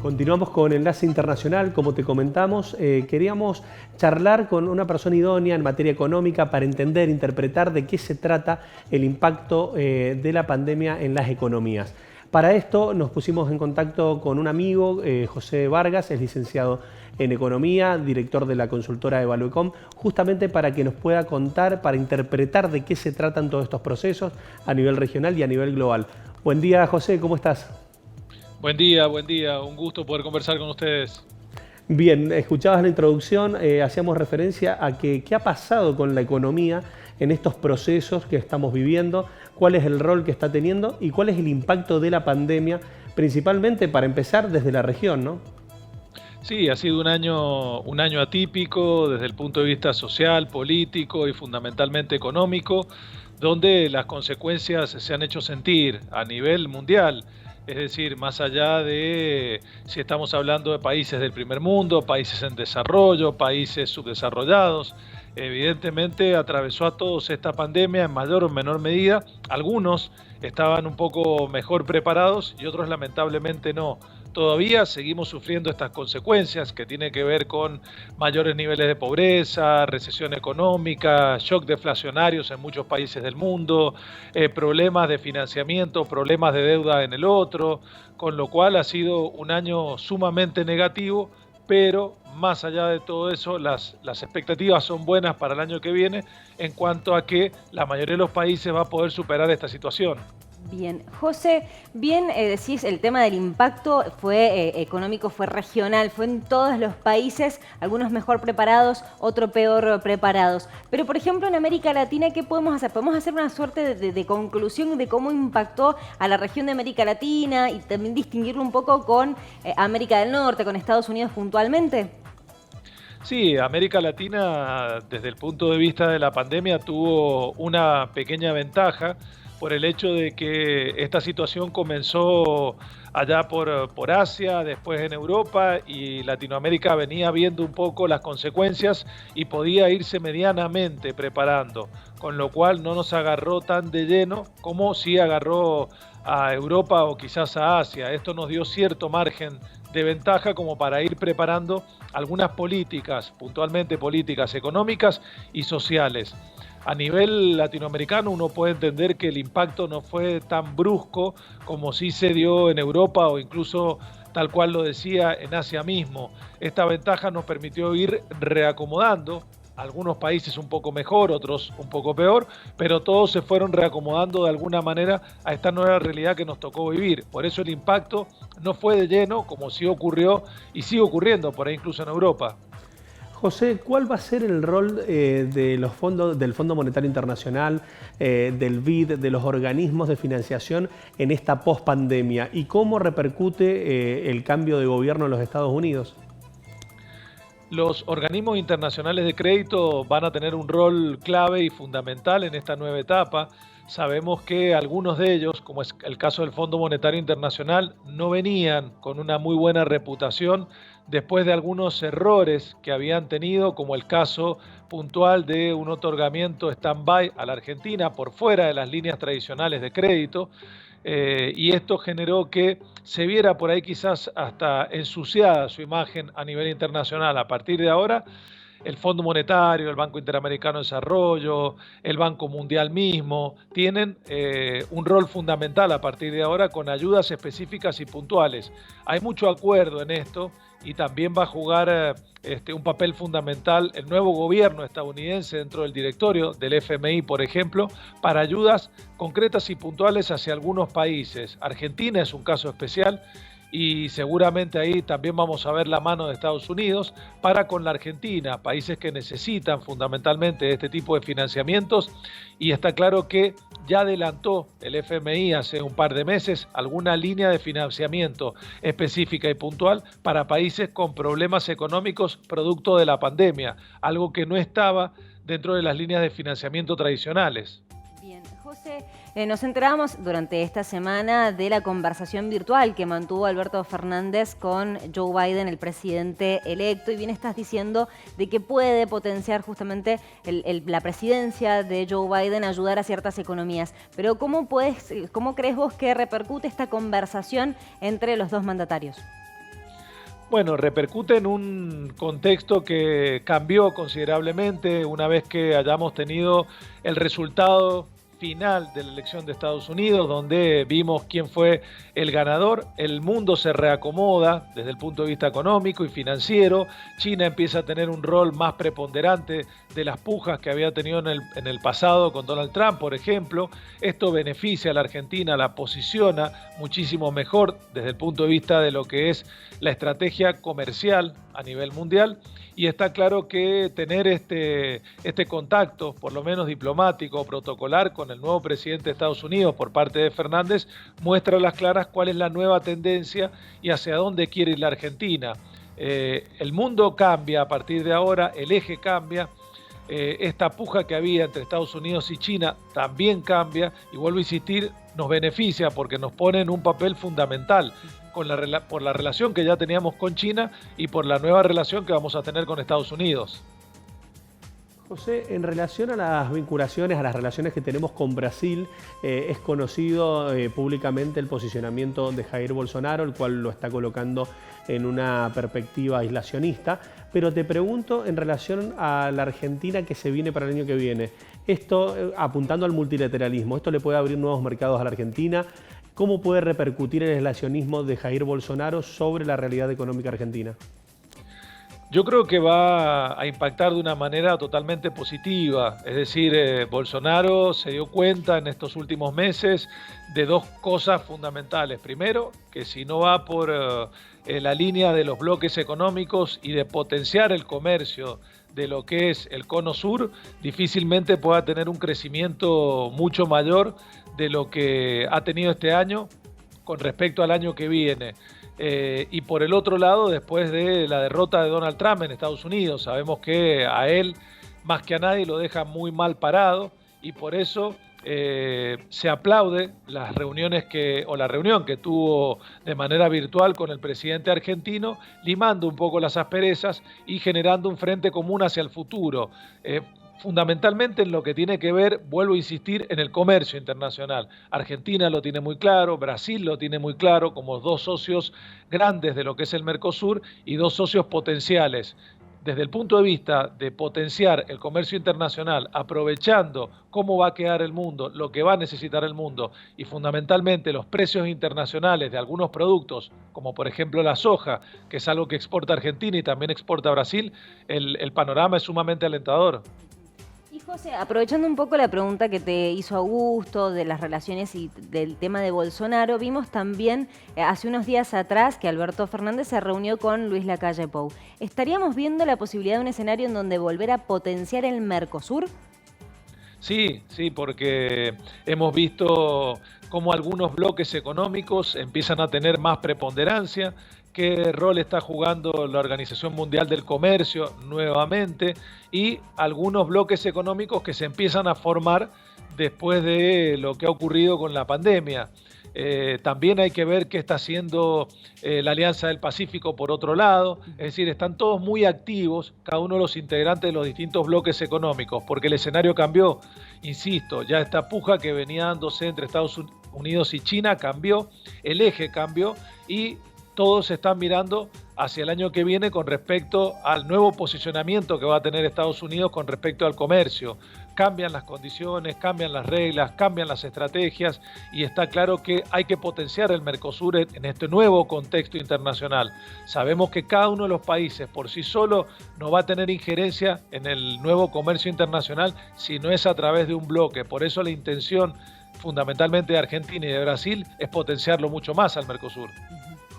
Continuamos con Enlace Internacional, como te comentamos, queríamos charlar con una persona idónea en materia económica para entender, interpretar de qué se trata el impacto de la pandemia en las economías. Para esto nos pusimos en contacto con un amigo, José Vargas, es licenciado en Economía, director de la consultora Evaluecom, justamente para que nos pueda contar, para interpretar de qué se tratan todos estos procesos a nivel regional y a nivel global. Buen día, José, ¿cómo estás? Buen día, buen día. Un gusto poder conversar con ustedes. Bien, escuchabas la introducción, hacíamos referencia a qué ha pasado con la economía en estos procesos que estamos viviendo, cuál es el rol que está teniendo y cuál es el impacto de la pandemia, principalmente para empezar desde la región, ¿no? Sí, ha sido un año atípico desde el punto de vista social, político y fundamentalmente económico, donde las consecuencias se han hecho sentir a nivel mundial. Es decir, más allá de si estamos hablando de países del primer mundo, países en desarrollo, países subdesarrollados, evidentemente atravesó a todos esta pandemia en mayor o menor medida. Algunos estaban un poco mejor preparados y otros lamentablemente no. Todavía seguimos sufriendo estas consecuencias que tienen que ver con mayores niveles de pobreza, recesión económica, shock deflacionarios en muchos países del mundo, problemas de financiamiento, problemas de deuda en el otro, con lo cual ha sido un año sumamente negativo, pero más allá de todo eso, las expectativas son buenas para el año que viene en cuanto a que la mayoría de los países va a poder superar esta situación. Bien, José, bien decís, el tema del impacto fue económico, fue regional, fue en todos los países, algunos mejor preparados, otros peor preparados. Pero, por ejemplo, en América Latina, ¿qué podemos hacer? ¿Podemos hacer una suerte de conclusión de cómo impactó a la región de América Latina y también distinguirlo un poco con América del Norte, con Estados Unidos puntualmente? Sí, América Latina, desde el punto de vista de la pandemia, tuvo una pequeña ventaja por el hecho de que esta situación comenzó allá por Asia, después en Europa, y Latinoamérica venía viendo un poco las consecuencias y podía irse medianamente preparando, con lo cual no nos agarró tan de lleno como sí agarró a Europa o quizás a Asia. Esto nos dio cierto margen de ventaja como para ir preparando algunas políticas, puntualmente políticas económicas y sociales. A nivel latinoamericano uno puede entender que el impacto no fue tan brusco como sí se dio en Europa o incluso tal cual lo decía en Asia mismo. Esta ventaja nos permitió ir reacomodando, algunos países un poco mejor, otros un poco peor, pero todos se fueron reacomodando de alguna manera a esta nueva realidad que nos tocó vivir. Por eso el impacto no fue de lleno como sí ocurrió y sigue ocurriendo por ahí incluso en Europa. José, ¿cuál va a ser el rol de los fondos, del Fondo Monetario Internacional, del BID, de los organismos de financiación en esta pospandemia? ¿Y cómo repercute el cambio de gobierno en los Estados Unidos? Los organismos internacionales de crédito van a tener un rol clave y fundamental en esta nueva etapa. Sabemos que algunos de ellos, como es el caso del Fondo Monetario Internacional, no venían con una muy buena reputación después de algunos errores que habían tenido, como el caso puntual de un otorgamiento stand-by a la Argentina por fuera de las líneas tradicionales de crédito. Y esto generó que se viera por ahí quizás hasta ensuciada su imagen a nivel internacional. A partir de ahora, el Fondo Monetario, el Banco Interamericano de Desarrollo, el Banco Mundial mismo, tienen un rol fundamental a partir de ahora con ayudas específicas y puntuales. Hay mucho acuerdo en esto y también va a jugar un papel fundamental el nuevo gobierno estadounidense dentro del directorio del FMI, por ejemplo, para ayudas concretas y puntuales hacia algunos países. Argentina es un caso especial y seguramente ahí también vamos a ver la mano de Estados Unidos para con la Argentina, países que necesitan fundamentalmente este tipo de financiamientos, y está claro que ya adelantó el FMI hace un par de meses alguna línea de financiamiento específica y puntual para países con problemas económicos producto de la pandemia, algo que no estaba dentro de las líneas de financiamiento tradicionales. Bien, José, nos enteramos durante esta semana de la conversación virtual que mantuvo Alberto Fernández con Joe Biden, el presidente electo, y bien estás diciendo de que puede potenciar justamente la presidencia de Joe Biden, ayudar a ciertas economías. Pero ¿cómo crees vos que repercute esta conversación entre los dos mandatarios? Bueno, repercute en un contexto que cambió considerablemente una vez que hayamos tenido el resultado final de la elección de Estados Unidos, donde vimos quién fue el ganador. El mundo se reacomoda desde el punto de vista económico y financiero. China empieza a tener un rol más preponderante de las pujas que había tenido en el pasado con Donald Trump, por ejemplo. Esto beneficia a la Argentina, la posiciona muchísimo mejor desde el punto de vista de lo que es la estrategia comercial a nivel mundial. Y está claro que tener este contacto, por lo menos diplomático, protocolar, con el nuevo presidente de Estados Unidos por parte de Fernández, muestra a las claras cuál es la nueva tendencia y hacia dónde quiere ir la Argentina. El mundo cambia a partir de ahora, el eje cambia, esta puja que había entre Estados Unidos y China también cambia, y vuelvo a insistir, nos beneficia porque nos pone en un papel fundamental por la relación que ya teníamos con China y por la nueva relación que vamos a tener con Estados Unidos. José, en relación a las vinculaciones, a las relaciones que tenemos con Brasil, es conocido públicamente el posicionamiento de Jair Bolsonaro, el cual lo está colocando en una perspectiva aislacionista, pero te pregunto en relación a la Argentina que se viene para el año que viene, esto apuntando al multilateralismo, ¿esto le puede abrir nuevos mercados a la Argentina? ¿Cómo puede repercutir el aislacionismo de Jair Bolsonaro sobre la realidad económica argentina? Yo creo que va a impactar de una manera totalmente positiva. Es decir, Bolsonaro se dio cuenta en estos últimos meses de dos cosas fundamentales. Primero, que si no va por la línea de los bloques económicos y de potenciar el comercio de lo que es el cono sur, difícilmente pueda tener un crecimiento mucho mayor de lo que ha tenido este año con respecto al año que viene. Y por el otro lado, después de la derrota de Donald Trump en Estados Unidos, sabemos que a él, más que a nadie, lo deja muy mal parado, y por eso se aplaude las reuniones la reunión que tuvo de manera virtual con el presidente argentino, limando un poco las asperezas y generando un frente común hacia el futuro. Fundamentalmente en lo que tiene que ver, vuelvo a insistir, en el comercio internacional. Argentina lo tiene muy claro, Brasil lo tiene muy claro como dos socios grandes de lo que es el Mercosur y dos socios potenciales. Desde el punto de vista de potenciar el comercio internacional, aprovechando cómo va a quedar el mundo, lo que va a necesitar el mundo y fundamentalmente los precios internacionales de algunos productos, como por ejemplo la soja, que es algo que exporta Argentina y también exporta Brasil, el panorama es sumamente alentador. Y José, aprovechando un poco la pregunta que te hizo Augusto de las relaciones y del tema de Bolsonaro, vimos también hace unos días atrás que Alberto Fernández se reunió con Luis Lacalle Pou. ¿Estaríamos viendo la posibilidad de un escenario en donde volver a potenciar el Mercosur? Sí, porque hemos visto cómo algunos bloques económicos empiezan a tener más preponderancia, qué rol está jugando la Organización Mundial del Comercio nuevamente y algunos bloques económicos que se empiezan a formar después de lo que ha ocurrido con la pandemia. También hay que ver qué está haciendo la Alianza del Pacífico por otro lado, es decir, están todos muy activos, cada uno de los integrantes de los distintos bloques económicos, porque el escenario cambió, insisto, ya esta puja que venía dándose entre Estados Unidos y China cambió, el eje cambió y todos están mirando hacia el año que viene con respecto al nuevo posicionamiento que va a tener Estados Unidos con respecto al comercio. Cambian las condiciones, cambian las reglas, cambian las estrategias y está claro que hay que potenciar el Mercosur en este nuevo contexto internacional. Sabemos que cada uno de los países por sí solo no va a tener injerencia en el nuevo comercio internacional si no es a través de un bloque. Por eso la intención fundamentalmente de Argentina y de Brasil es potenciarlo mucho más al Mercosur.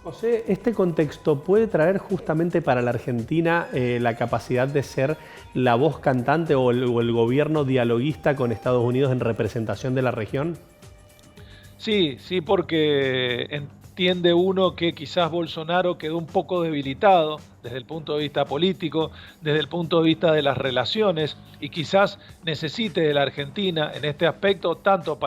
José, ¿este contexto puede traer justamente para la Argentina la capacidad de ser la voz cantante o el gobierno dialoguista con Estados Unidos en representación de la región? Sí, porque entiende uno que quizás Bolsonaro quedó un poco debilitado desde el punto de vista político, desde el punto de vista de las relaciones y quizás necesite de la Argentina en este aspecto tanto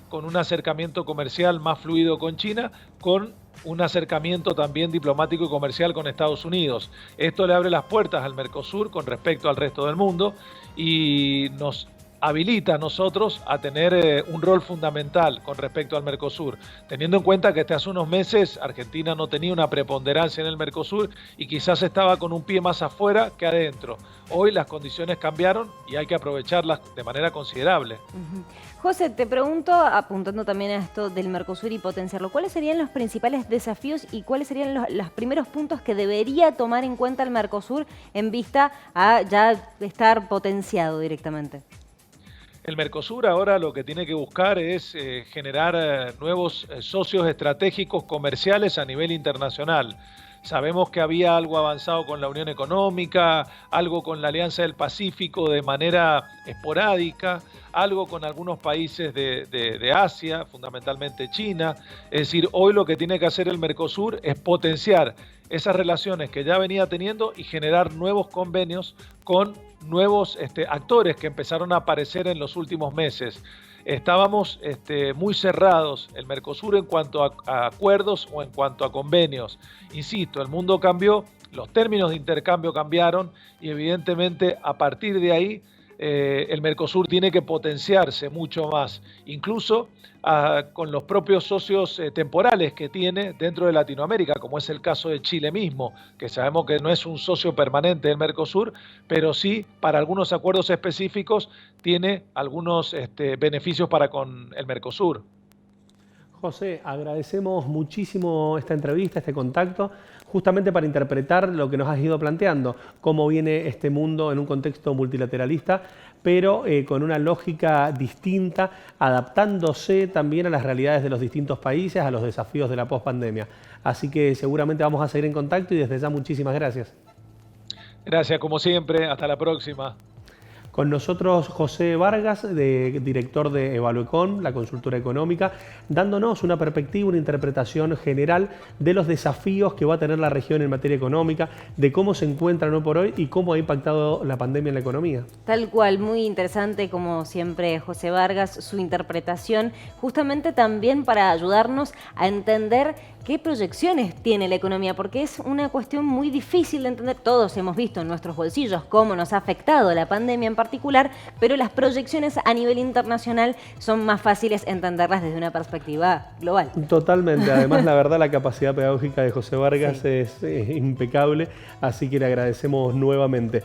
con un acercamiento comercial más fluido con China, con un acercamiento también diplomático y comercial con Estados Unidos. Esto le abre las puertas al Mercosur con respecto al resto del mundo y nos habilita a nosotros a tener un rol fundamental con respecto al Mercosur, teniendo en cuenta que hace unos meses Argentina no tenía una preponderancia en el Mercosur y quizás estaba con un pie más afuera que adentro. Hoy las condiciones cambiaron y hay que aprovecharlas de manera considerable. José, te pregunto, apuntando también a esto del Mercosur y potenciarlo, ¿cuáles serían los principales desafíos y cuáles serían los primeros puntos que debería tomar en cuenta el Mercosur en vista a ya estar potenciado directamente? El Mercosur ahora lo que tiene que buscar es generar nuevos socios estratégicos comerciales a nivel internacional. Sabemos que había algo avanzado con la Unión Económica, algo con la Alianza del Pacífico de manera esporádica, algo con algunos países de Asia, fundamentalmente China. Es decir, hoy lo que tiene que hacer el Mercosur es potenciar esas relaciones que ya venía teniendo y generar nuevos convenios con nuevos actores que empezaron a aparecer en los últimos meses. Estábamos muy cerrados, el Mercosur, en cuanto a acuerdos o en cuanto a convenios. Insisto, el mundo cambió, los términos de intercambio cambiaron y evidentemente a partir de ahí el Mercosur tiene que potenciarse mucho más, incluso con los propios socios temporales que tiene dentro de Latinoamérica, como es el caso de Chile mismo, que sabemos que no es un socio permanente del Mercosur, pero sí para algunos acuerdos específicos tiene algunos beneficios para con el Mercosur. José, agradecemos muchísimo esta entrevista, este contacto, justamente para interpretar lo que nos has ido planteando, cómo viene este mundo en un contexto multilateralista, pero con una lógica distinta, adaptándose también a las realidades de los distintos países, a los desafíos de la pospandemia. Así que seguramente vamos a seguir en contacto y desde ya muchísimas gracias. Gracias, como siempre. Hasta la próxima. Con nosotros José Vargas, director de Evaluecon, la consultora económica, dándonos una perspectiva, una interpretación general de los desafíos que va a tener la región en materia económica, de cómo se encuentran hoy por hoy y cómo ha impactado la pandemia en la economía. Tal cual, muy interesante como siempre José Vargas, su interpretación, justamente también para ayudarnos a entender qué proyecciones tiene la economía, porque es una cuestión muy difícil de entender. Todos hemos visto en nuestros bolsillos cómo nos ha afectado la pandemia en particular, pero las proyecciones a nivel internacional son más fáciles entenderlas desde una perspectiva global. Totalmente, además la verdad la capacidad pedagógica de José Vargas es impecable, así que le agradecemos nuevamente.